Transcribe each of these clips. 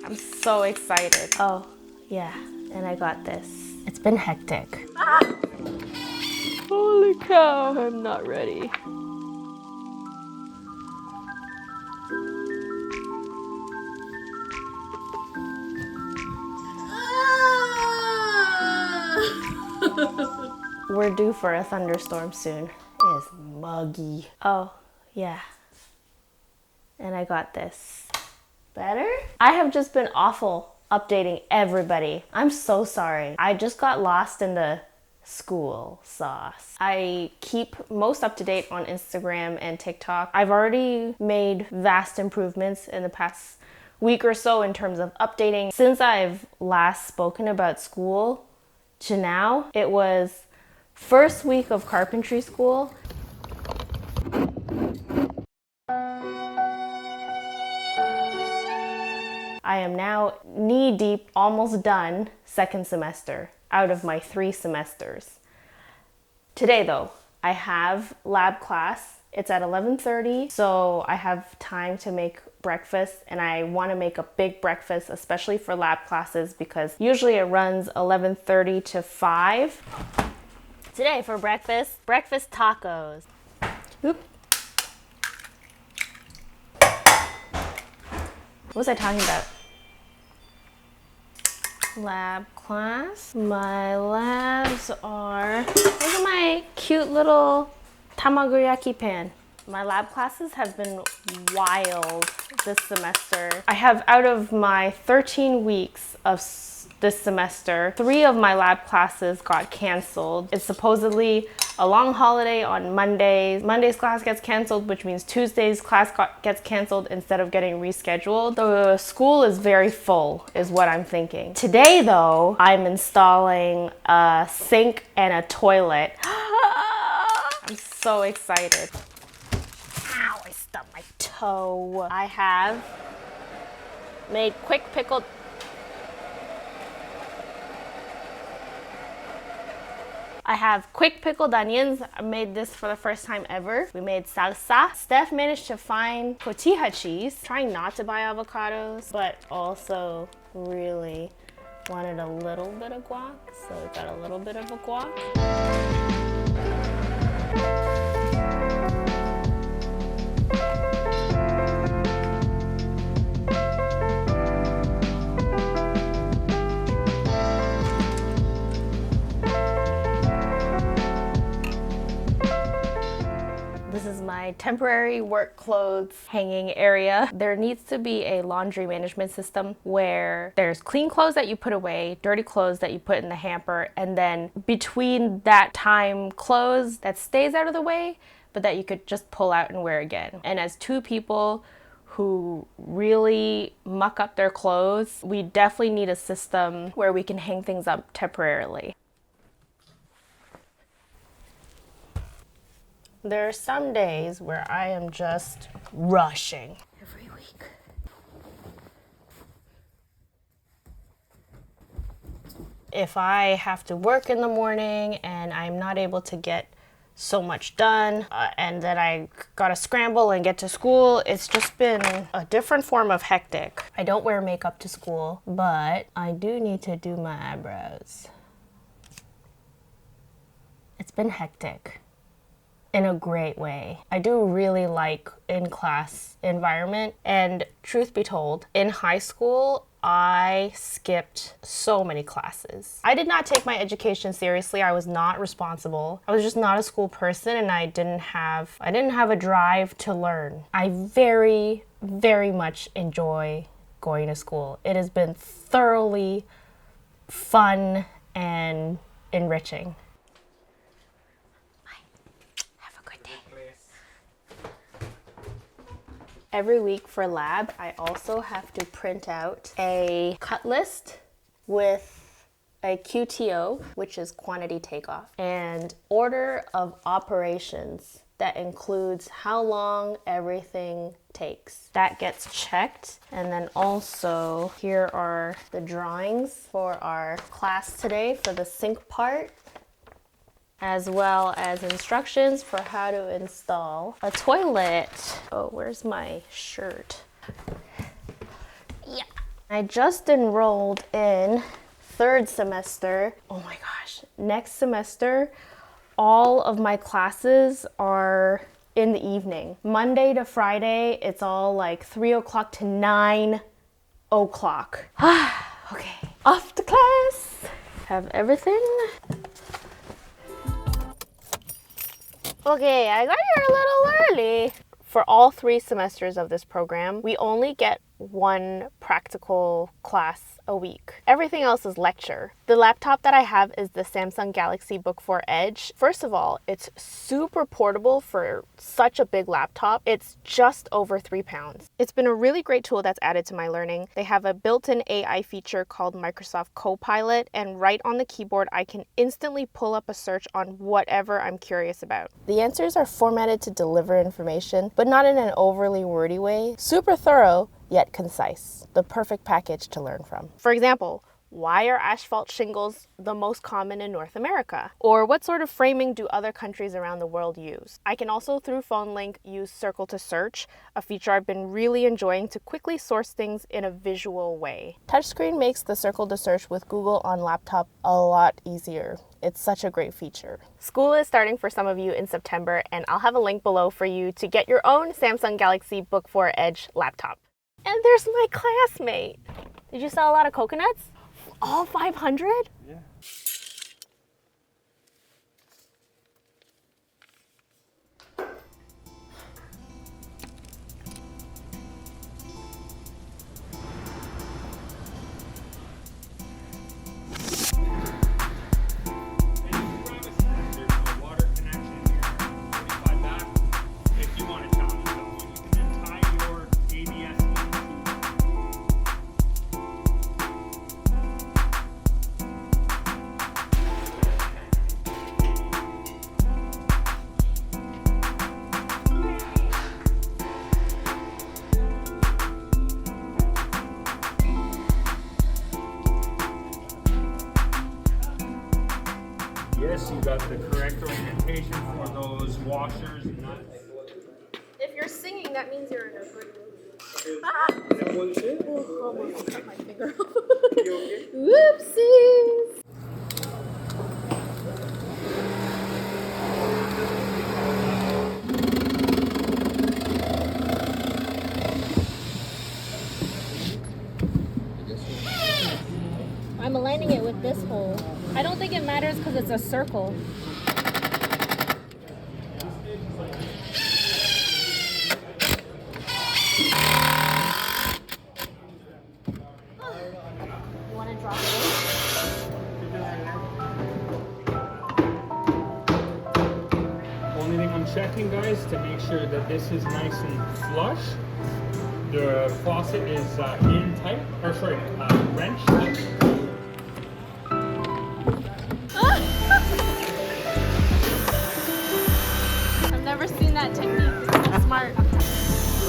I'm so excited. Oh, yeah, and I got this. It's been hectic. Ah! Holy cow, I'm not ready. We're due for a thunderstorm soon. It is muggy. Oh, yeah. And I got this. Better? I have just been awful updating everybody. I'm so sorry. I just got lost in the school sauce. I keep most up to date on Instagram and TikTok. I've already made vast improvements in the past week or so in terms of updating. Since I've last spoken about school to now, it was first week of carpentry school. I am now knee deep, almost done, second semester out of my 3 semesters. Today though, I have lab class. It's at 11:30, so I have time to make breakfast, and I want to make a big breakfast, especially for lab classes, because usually it runs 11:30 to 5. Today for breakfast tacos. Oop. What was I talking about? Lab class. My labs are, look at my cute little tamagoyaki pan. My lab classes have been wild this semester. I have, out of my 13 weeks of this semester, 3 of my lab classes got canceled. It's supposedly a long holiday on Mondays. Monday's class gets canceled, which means Tuesday's class gets canceled instead of getting rescheduled. The school is very full, is what I'm thinking. Today though, I'm installing a sink and a toilet. I'm so excited. Ow, I stubbed my toe. I have made quick pickled onions. I made this for the first time ever. We made salsa. Steph managed to find cotija cheese. Trying not to buy avocados, but also really wanted a little bit of guac, so we got a little bit of a guac. This is my temporary work clothes hanging area. There needs to be a laundry management system where there's clean clothes that you put away, dirty clothes that you put in the hamper, and then between that time, clothes that stays out of the way, but that you could just pull out and wear again. And as 2 people who really muck up their clothes, we definitely need a system where we can hang things up temporarily. There are some days where I am just rushing. Every week. If I have to work in the morning and I'm not able to get so much done, and then I gotta scramble and get to school, it's just been a different form of hectic. I don't wear makeup to school, but I do need to do my eyebrows. It's been hectic. In a great way. I do really like in-class environment, and truth be told, in high school, I skipped so many classes. I did not take my education seriously. I was not responsible. I was just not a school person, and I didn't have a drive to learn. I very, very much enjoy going to school. It has been thoroughly fun and enriching. Every week for lab, I also have to print out a cut list with a QTO, which is quantity takeoff, and order of operations that includes how long everything takes. That gets checked. And then also here are the drawings for our class today for the sink part, as well as instructions for how to install a toilet. Oh, where's my shirt? Yeah, I just enrolled in third semester. Oh my gosh, next semester, all of my classes are in the evening. Monday to Friday, it's all like 3 o'clock to 9 o'clock. Okay, off to class. Have everything. Okay, I got here a little early. For all 3 semesters of this program, we only get 1 practical class a week. Everything else is lecture. The laptop that I have is the Samsung Galaxy Book4 Edge. First of all, it's super portable for such a big laptop. It's just over 3 pounds. It's been a really great tool that's added to my learning. They have a built-in AI feature called Microsoft Copilot, and right on the keyboard, I can instantly pull up a search on whatever I'm curious about. The answers are formatted to deliver information, but not in an overly wordy way. Super thorough, yet concise. The perfect package to learn from. For example, why are asphalt shingles the most common in North America? Or what sort of framing do other countries around the world use? I can also, through phone link, use Circle to Search, a feature I've been really enjoying to quickly source things in a visual way. Touchscreen makes the Circle to Search with Google on laptop a lot easier. It's such a great feature. School is starting for some of you in September, and I'll have a link below for you to get your own Samsung Galaxy Book4 Edge laptop. And there's my classmate. Did you sell a lot of coconuts? All 500? Yeah. Yes, you got the correct orientation for those washers and nuts. If you're singing, that means you're in a good mood. That one's it? Oh, almost cut my finger off. Whoopsies! I'm aligning it with this hole. I don't think it matters because it's a circle. You want to drop it in? Only thing I'm checking, guys, to make sure that this is nice and flush. The faucet is in tight, or sorry, wrench tight. I've never seen that technique. It's so smart.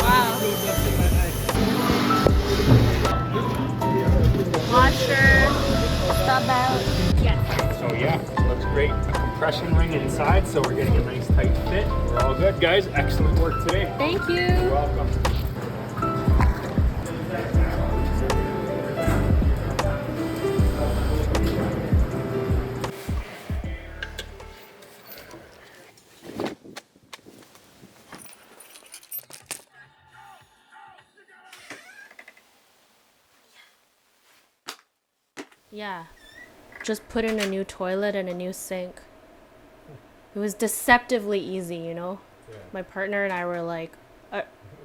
Wow. Washer, stub out. Yes. So yeah, looks great. A compression ring inside, so we're getting a nice tight fit. We're all good, guys. Excellent work today. Thank you. You're welcome. Yeah. Just put in a new toilet and a new sink. It was deceptively easy, you know? Yeah. My partner and I were like,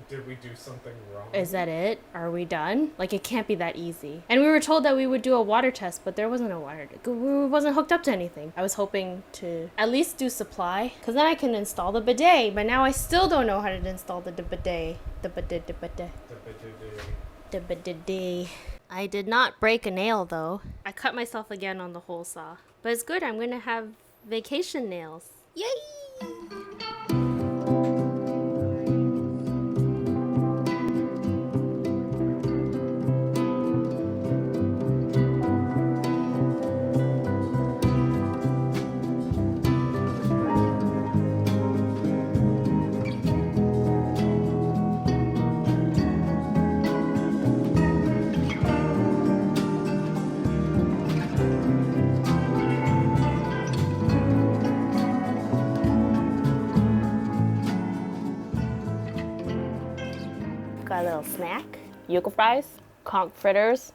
Did we do something wrong? is that it? Are we done? Like, it can't be that easy. And we were told that we would do a water test, but there wasn't a water test. We wasn't hooked up to anything. I was hoping to at least do supply, because then I can install the bidet. But now I still don't know how to install the bidet. The bidet. I did not break a nail, though. I cut myself again on the hole saw. But it's good. I'm going to have vacation nails. Yay! my little snack, yuca fries, conch fritters.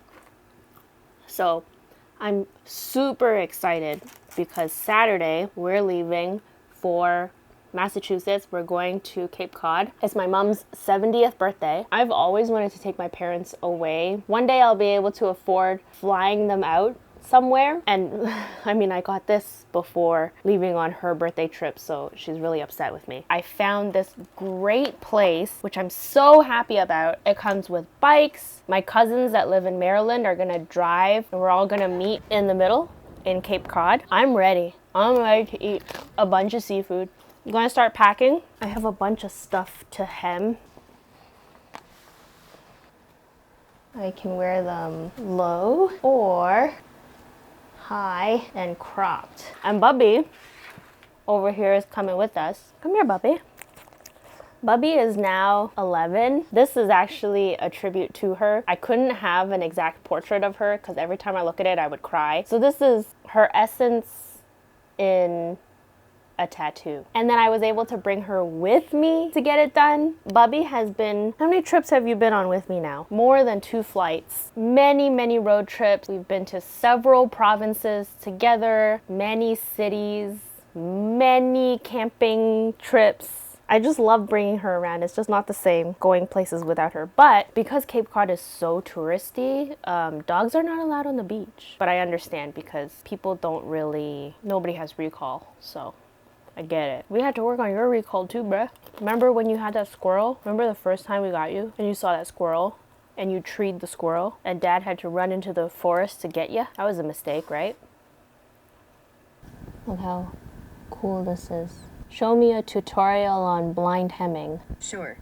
So I'm super excited because Saturday we're leaving for Massachusetts. We're going to Cape Cod. It's my mom's 70th birthday. I've always wanted to take my parents away. One day I'll be able to afford flying them out somewhere. And I mean, I got this before leaving on her birthday trip, so she's really upset with me. I found this great place, which I'm so happy about. It comes with bikes. My cousins that live in Maryland are gonna drive, and we're all gonna meet in the middle in Cape Cod. I'm ready. I'm ready to eat a bunch of seafood. I'm gonna start packing. I have a bunch of stuff to hem. I can wear them low or high and cropped. And Bubby over here is coming with us. Come here, Bubby. Bubby is now 11. This is actually a tribute to her. I couldn't have an exact portrait of her because every time I look at it, I would cry. So this is her essence in a tattoo. And then I was able to bring her with me to get it done. Bubby has been, how many trips have you been on with me now? More than 2 flights. Many road trips. We've been to several provinces together, many cities, many camping trips. I just love bringing her around. It's just not the same going places without her. But because Cape Cod is so touristy, dogs are not allowed on the beach. But I understand because people don't really, nobody has recall, so I get it. We had to work on your recall too, bruh. Remember when you had that squirrel? Remember the first time we got you and you saw that squirrel and you treed the squirrel and Dad had to run into the forest to get you? That was a mistake, right? Look how cool this is. Show me a tutorial on blind hemming. Sure.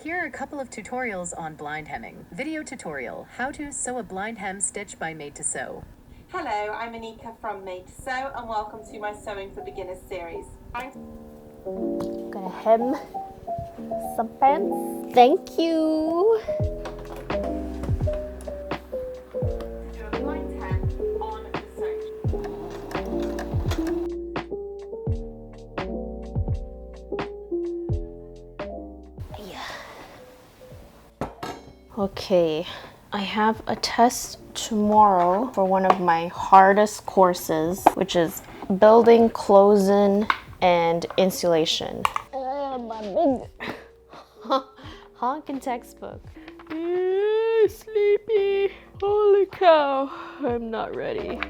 Here are a couple of tutorials on blind hemming. Video tutorial, how to sew a blind hem stitch by Made to Sew. Hello, I'm Anika from Made to Sew and welcome to my Sewing for Beginners series. I'm gonna hem some pants. Thank you. Do a blind hem on the sew. Okay, I have a test tomorrow for one of my hardest courses, which is building closing and insulation. My big honking textbook. Sleepy. Holy cow. I'm not ready.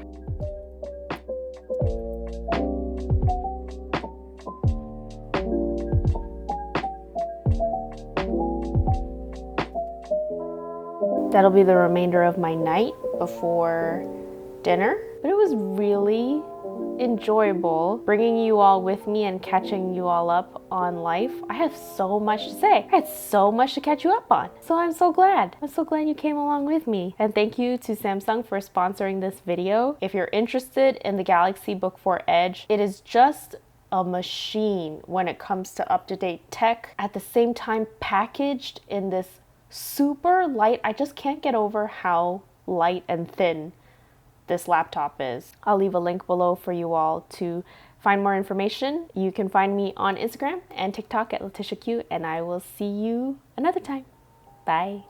That'll be the remainder of my night before dinner. But it was really enjoyable bringing you all with me and catching you all up on life. I have so much to say. I had so much to catch you up on. So I'm so glad. I'm so glad you came along with me. And thank you to Samsung for sponsoring this video. If you're interested in the Galaxy Book4 Edge, it is just a machine when it comes to up-to-date tech. At the same time, packaged in this super light, I just can't get over how light and thin this laptop is. I'll leave a link below for you all to find more information. You can find me on Instagram and TikTok at Letitia Q, and I will see you another time. Bye.